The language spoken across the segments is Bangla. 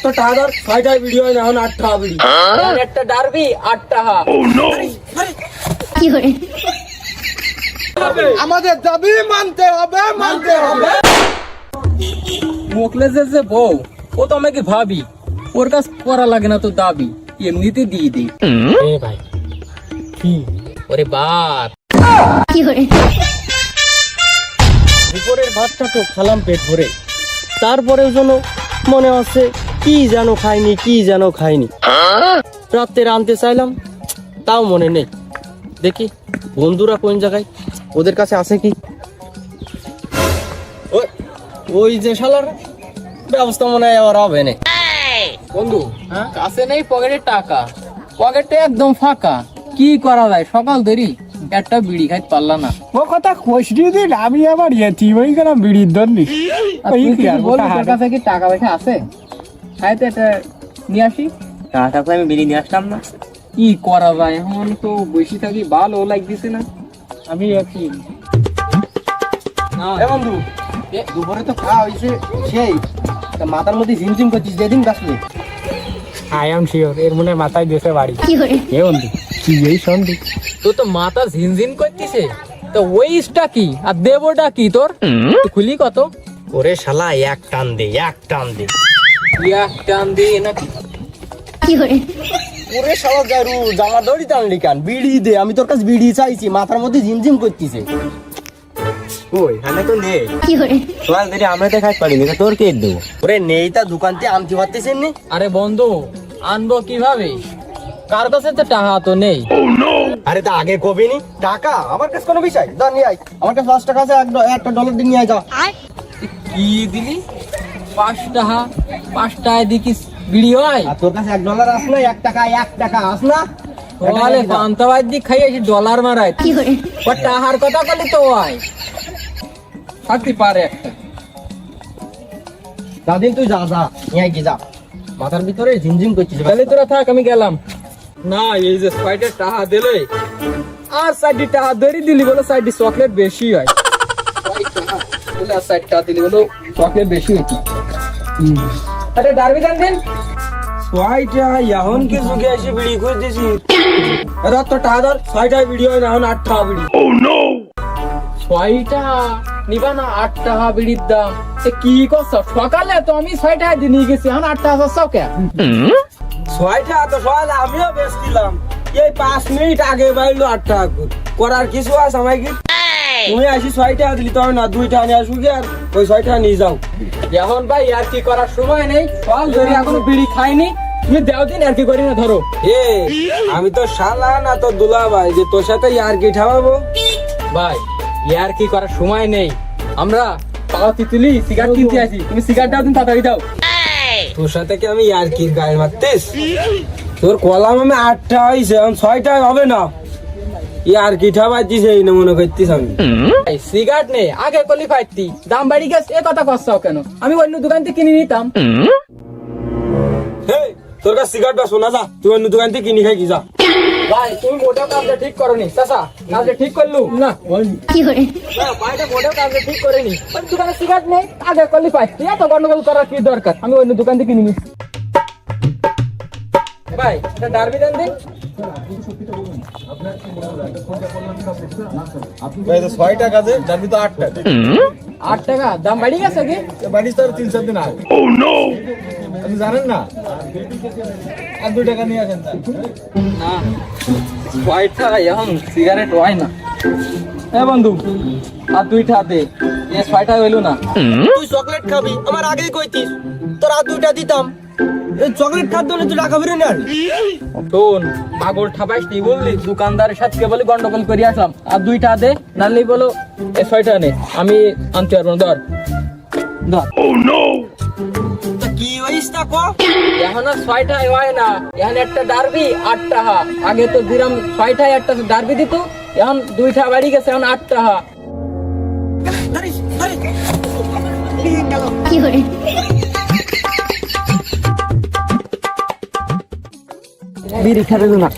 তো টাকা ধর 6টা ভিডিও হয় না, এখন 8 টাকা বিড়ি। একটা ডারবি 8 টাকা। আমাদের দাবি মানতে হবে, মানতে হবে। মোকলেসের যে বউ, ও তো আমাকে ভাবি, ওর কাছ করা লাগে না তো দাবি, এমনিতে দিয়ে দিই। ভাই কি ওরে বাপ, দুপুরের ভাতটা তো খেলাম পেট ভরে, তারপরেও যেন মনে হচ্ছে কি যেন খাইনি। রাত্রে আনতে চাইলাম, তাও মনে নেই। দেখি বন্ধুরা কোন জায়গায়, ওদের কাছে আছে কি। ওই যে শালার ব্যবস্থা মনে হয় আর হবে না। বন্ধু কাছে নেই পকেটে টাকা, পকেটে একদম ফাঁকা, কি করা যায়? সকাল ধরি একটা বিড়ি খাইতে পারলাম না। ও কথা কষি দিন, আমি আবার ইয়েছি ওই গেলাম বিড়ির ধরনি। তোর কাছে কি টাকা পয়সা আছে? খাইতে একটা নিয়ে আসি। টাকা আমি বিড়ি নিয়ে আসলাম না। কি করা যায়? এখন তো বসে থাকি, ভালো লাগতেছে না। আমি আছি বন্ধু, দুপুরে তো খাওয়া হয়েছে সেই, মাথার মধ্যে ঝিমঝিম করছিস যেদিন বাসলে। আই এম শিওর এর মনে মাথায় দেশে বাড়ি। এ বন্ধু কি এই সন্ধি, তোর তো মাথা ঝিনঝিন করতেছে, তো ওইটা কি আর দেবটা কি তোর? খুলি কত? ওরে শালা এক টান দে এক টান দিয়ে নাকি? ওরে শালা জারু জামা দড়ি টানলি কান, বিড়ি দে, আমি তোর কাছে বিড়ি চাইছি, মাথার মধ্যে ঝিমঝিম করতেছে। ওই হানে তো নেই, সোয়াল ধরে আমরা তো খাই পারি না, তোর কে দেবো? ওরে নেই তা দোকানতে আনতে পারতেছেন নি। আরে বন্ধু, আনবো কিভাবে? কার কাছে তো টাকা তো নেই। আরে তা আগে কবি নি, টাকা আমার কাছে কোনো বিষয়, দা নিয়ে আয়, আমার কাছে 5 টাকা আছে, একটা ডলার দিয়ে নিয়ে আয় যা। কি দিলি? 5 টাকা? 5 টাকা দিয়ে কি বিড়ি হয়? আর তোর কাছে 1 ডলার আস না? 1 টাকা আস না? ওয়ালে পান্তাবাদ দিয়ে খাইয়েছি ডলার মারায়। ও টাকার কথা বলি তো হয় থাকতে পারে একটা। দাদিন তুই যা যা নিয়ে আয়, কি যা, মাথার ভিতরে ঝিমঝিম করছিস। তাহলে তোরা থাক, আমি গেলাম। না, এই যে 6টা টাকা দিলে আর 4টি টাকা ধরে দিলি বলো 4টি চকলেট বেশি হয়। 6 টাকা বলে আর 4 টাকা দিলি বলো চকলেট বেশি হইছে। আরে ডারবি দেন দিন। 6টা এখন কি যুগে এসে বিড়ি খুঁজ দিছি। এরা তো টাকা ধর, 6টা ভিডিও হয় না, এখন 8 টাকা বিড়ি। 6 টাকা নিবা না? 8 টাকা বিড়ির দাম। এ কি করছো? সকালে তো আমি 6 টাকা দিয়ে নিয়ে গেছি, এখন 8 টাকা চাচ্ছ কে? 6টা তো সকালে আমিও বেচছিলাম, এই 5 মিনিট আগে বাইলো 8 টাকা করার কিছু আছে আমায় কি? তুমি আসি 6টা দিলি তবে না, 2টা নিয়ে আসু কি, আর ওই 6টা নিয়ে যাও। এখন ভাই আর কি করার সময় নেই, সকাল ধরে এখনো বিড়ি খাইনি, তুমি দেও দিন আর কি করি না ধরো। এ আমি তো শালা না তো দুলা ভাই যে তোর সাথে আর কি ঠাবাবো। ভাই ইয়ার কি করার সময় নেই, আমরা পাও তিতুলি সিগারেট কিনতে আসি, তুমি সিগারেট দাও দিন, তাড়াতাড়ি দাও। তোর সাথে কি আমি আর কি গায়ে মারতিস? তোর কলাম আমি 8টা হয়েছে, এখন 6টা হবে না, আর কি ঠাবাইছিস এই না মনে করতিস? আমি সিগারেট নেই, আগে কলি ফাইতি দাম বাড়ি গেছে, এ কথা কচ্ছাও কেন? আমি অন্য দোকান থেকে কিনে নিতাম। হে তোর কাছে সিগারেট বা শোনা যা, তুই অন্য দোকান থেকে কিনি খাই কি যা। ভাই তুমি মোটেও কাজটা ঠিক করনি, চাচা কাজটা ঠিক করলু না? না ভাইটা মোটেও কাজটা ঠিক করেনি, ওই দোকানে সিগারেট নেই, আগে কলি ফাইতি, এত গন্ডগোল করার কি দরকার? আমি অন্য দোকান থেকে কিনে নিচ্ছি। ভাই এটা ডারবি দেন দিন। 6 টাকা দে, যাবি তো 8 টাকা। 8 টাকা দাম বাড়ি গেছে কি? বাড়ি তো 3-4 দিন আগে। আপনি জানেন না, আর 2 টাকা নিয়ে আসেন। না 6 টাকা এখন সিগারেট হয় না। এ বন্ধু আর 2 টাকা দে, এ 6 টাকা হইলো না। তুই চকলেট খাবি, আমার আগেই কইতিস, তোর আর 2টা দিতাম। এই চকলেট খাদ্য হলে তুই টাকা ফিরে নেন। শোন পাগল ঠাপাইস নি বললি, দোকানদারের সাথে বলি গন্ডগোল করে আসলাম, আর 2 টাকা দে, নাহলে বলো এ 6 টাকা নে, আমি আনতে পারবো না। ধর ধর। কি হইস তা কো? এখন আর 6 টাকা হয় না, এখন একটা ডারবি 8 টাকা। আগে তো দিরাম 6 টাকা একটা ডারবি দিত, এখন 2 টাকা বাড়ি গেছে, এখন 8 টাকা। বিড়ি খাবে না,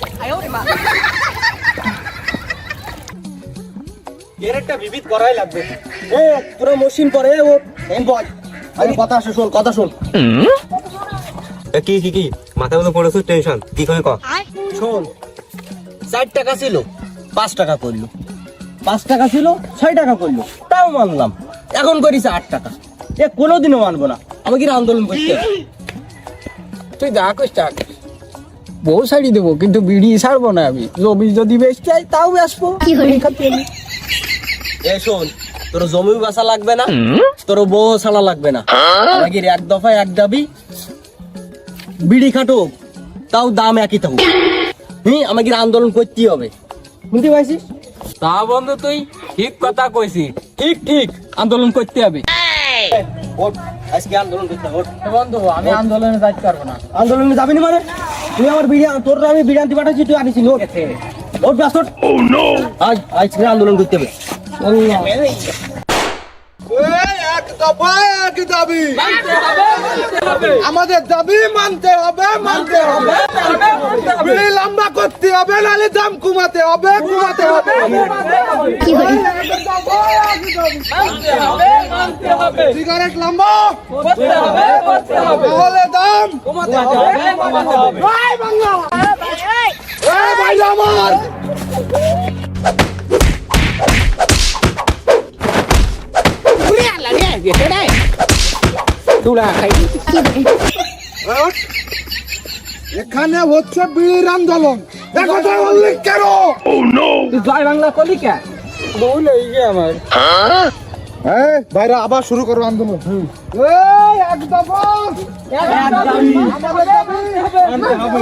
এর একটা বিবিধ করাই লাগবে। এ পুরো মশিন পরে ও এই বল আরে কথা আসে শোন কথা শোন কি মাথার মধ্যে পড়েছো টেনশন কি করে ক শোন 4 টাকা ছিল 5 টাকা করলো 5 টাকা ছিল 6 টাকা করলো তাও মানলাম এখন করিস 8 টাকা এ কোনোদিনও মানবো না আমাকে আন্দোলন করতে হবে। তুই যা করিস তা করিস। বউ ছাড়ি দেবো কিন্তু বিড়ি ছাড়বো না আমি জমি যদি বেচতে চাই তাও বেচবো বিড়ি খাতে হলে। এ শোন তোর জমিও বাসা লাগবে না তোর বউ ছাড়া লাগবে না আমাকে এক দফায় এক দাবি বিড়ি খাটো তাও দাম একই থাকুক আমাকে আন্দোলন করতেই হবে বুঝতে পারছিস তা বন্ধু তুই ঠিক কথা কইছিস ঠিক আন্দোলন করতে হবে। ওঠ আজকে আন্দোলন করতে হবে ওঠ। বন্ধু আমি আন্দোলনে যাইতে পারবো না। আন্দোলনে যাবি না মানে তুই আমার তোর আমি বিরিয়ানি পাঠাচ্ছি তুই আনিস ওঠ ওঠ ব্যাস ওঠ আজ আজকে আন্দোলন করতে হবে আমাদের দাবি মানতে হবে বিড়ি লম্বা করতে হবে নাহলে দাম কমাতে হবে সিগারেট লম্বা তাহলে দাম ভাই বাংলা ভাই আমার এখানে হচ্ছে বিড়ির আন্দোলন কথা বললি কেন তুই জয় বাংলা কলি কে বউ লেগে আমার ভাইরা আবার শুরু করো আন্দোলন এক দফা আমাদের দাবি